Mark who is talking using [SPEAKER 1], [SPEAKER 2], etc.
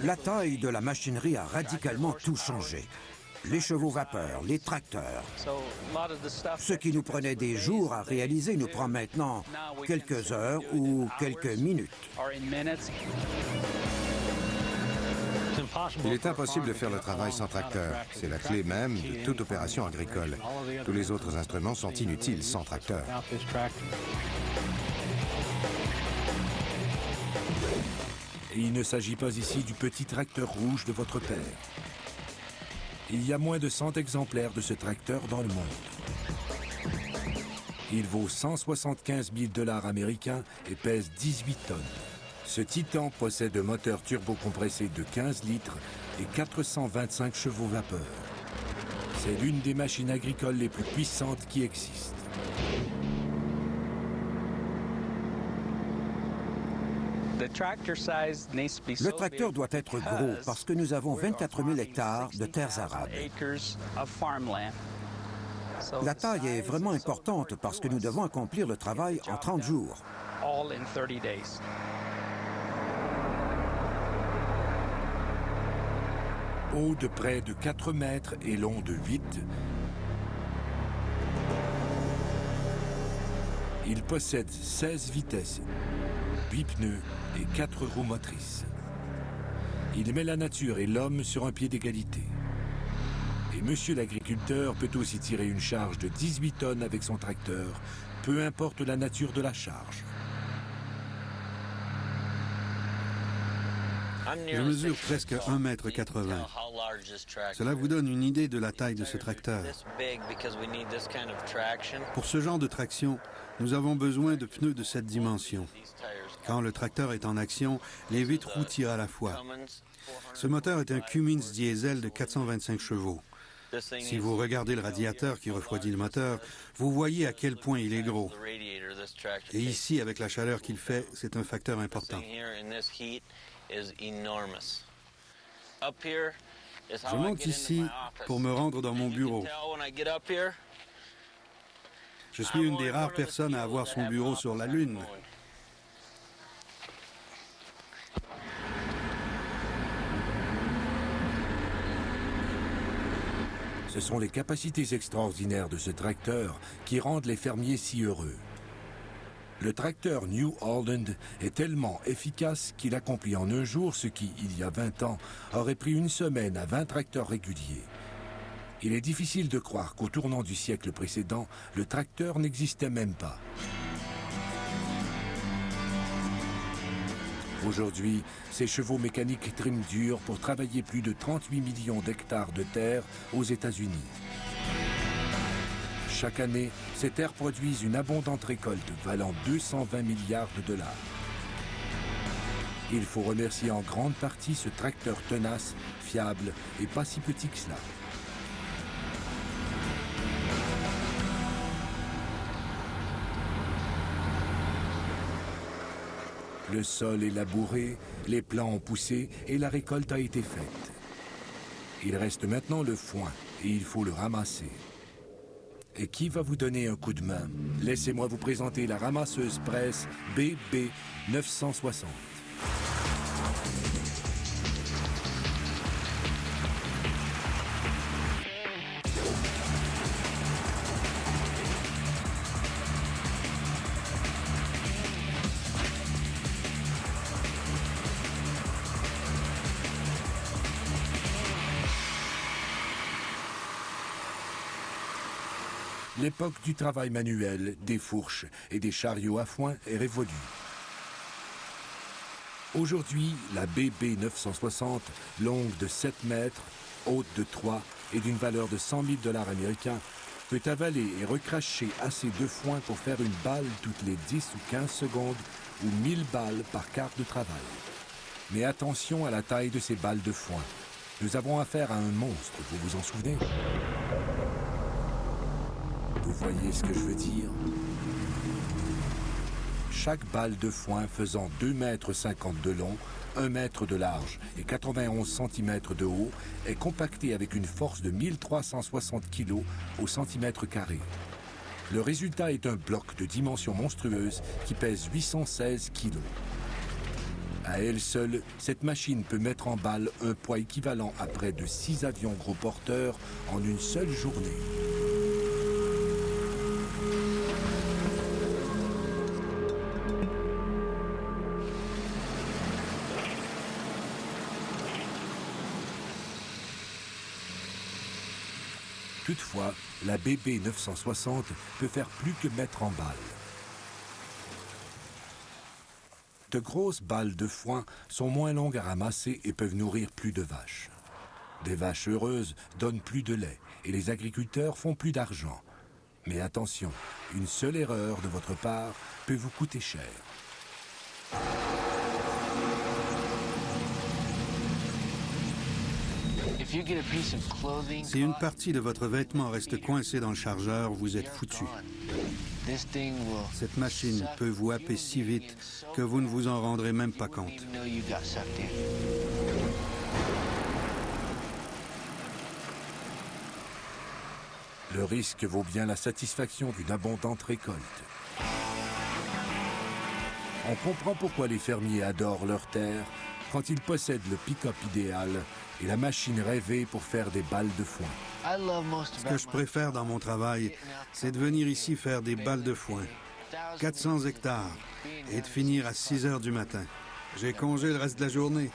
[SPEAKER 1] La taille de la machinerie a radicalement tout changé. Les chevaux vapeur, les tracteurs. Ce qui nous prenait des jours à réaliser nous prend maintenant quelques heures ou quelques minutes.
[SPEAKER 2] Il est impossible de faire le travail sans tracteur. C'est la clé même de toute opération agricole. Tous les autres instruments sont inutiles sans tracteur.
[SPEAKER 3] Et il ne s'agit pas ici du petit tracteur rouge de votre père. Il y a moins de 100 exemplaires de ce tracteur dans le monde. Il vaut 175 000 $ américains et pèse 18 tonnes. Ce Titan possède un moteur turbocompressé de 15 litres et 425 chevaux vapeur. C'est l'une des machines agricoles les plus puissantes qui existent.
[SPEAKER 1] Le tracteur doit être gros parce que nous avons 24 000 hectares de terres arables. La taille est vraiment importante parce que nous devons accomplir le travail en 30 jours.
[SPEAKER 3] Haut de près de 4 mètres et long de 8, il possède 16 vitesses, 8 pneus et 4 roues motrices. Il met la nature et l'homme sur un pied d'égalité. Et monsieur l'agriculteur peut aussi tirer une charge de 18 tonnes avec son tracteur, peu importe la nature de la charge.
[SPEAKER 4] Je mesure presque 1,80 m. Cela vous donne une idée de la taille de ce tracteur. Pour ce genre de traction, nous avons besoin de pneus de cette dimension. Quand le tracteur est en action, les 8 roues tirent à la fois. Ce moteur est un Cummins diesel de 425 chevaux. Si vous regardez le radiateur qui refroidit le moteur, vous voyez à quel point il est gros. Et ici, avec la chaleur qu'il fait, c'est un facteur important. Je monte ici pour me rendre dans mon bureau. Je suis une des rares personnes à avoir son bureau sur la Lune.
[SPEAKER 3] Ce sont les capacités extraordinaires de ce tracteur qui rendent les fermiers si heureux. Le tracteur New Holland est tellement efficace qu'il accomplit en un jour ce qui, il y a 20 ans, aurait pris une semaine à 20 tracteurs réguliers. Il est difficile de croire qu'au tournant du siècle précédent, le tracteur n'existait même pas. Aujourd'hui, ces chevaux mécaniques triment dur pour travailler plus de 38 millions d'hectares de terre aux États-Unis. Chaque année, ces terres produisent une abondante récolte valant 220 milliards de dollars. Il faut remercier en grande partie ce tracteur tenace, fiable et pas si petit que cela. Le sol est labouré, les plants ont poussé et la récolte a été faite. Il reste maintenant le foin et il faut le ramasser. Et qui va vous donner un coup de main? Laissez-moi vous présenter la ramasseuse presse BB 960. L'époque du travail manuel, des fourches et des chariots à foin est révolue. Aujourd'hui, la BB 960, longue de 7 mètres, haute de 3 et d'une valeur de 100 000 $ américains, peut avaler et recracher assez de foin pour faire une balle toutes les 10 ou 15 secondes ou 1000 balles par quart de travail. Mais attention à la taille de ces balles de foin. Nous avons affaire à un monstre, vous vous en souvenez? Vous voyez ce que je veux dire? Chaque balle de foin faisant 2,50 mètres de long, 1 mètre de large et 91 cm de haut est compactée avec une force de 1360 kg au centimètre carré. Le résultat est un bloc de dimension monstrueuse qui pèse 816 kg. À elle seule, cette machine peut mettre en balle un poids équivalent à près de 6 avions gros porteurs en une seule journée. Toutefois, la BB 960 peut faire plus que mettre en balle. De grosses balles de foin sont moins longues à ramasser et peuvent nourrir plus de vaches. Des vaches heureuses donnent plus de lait et les agriculteurs font plus d'argent. Mais attention, une seule erreur de votre part peut vous coûter cher.
[SPEAKER 4] Si une partie de votre vêtement reste coincée dans le chargeur, vous êtes foutu. Cette machine peut vous happer si vite que vous ne vous en rendrez même pas compte.
[SPEAKER 3] Le risque vaut bien la satisfaction d'une abondante récolte. On comprend pourquoi les fermiers adorent leur terre quand ils possèdent le pick-up idéal et la machine rêvée pour faire des balles de foin.
[SPEAKER 4] Ce que je préfère dans mon travail, c'est de venir ici faire des balles de foin. 400 hectares et de finir à 6 heures du matin. J'ai congé le reste de la journée.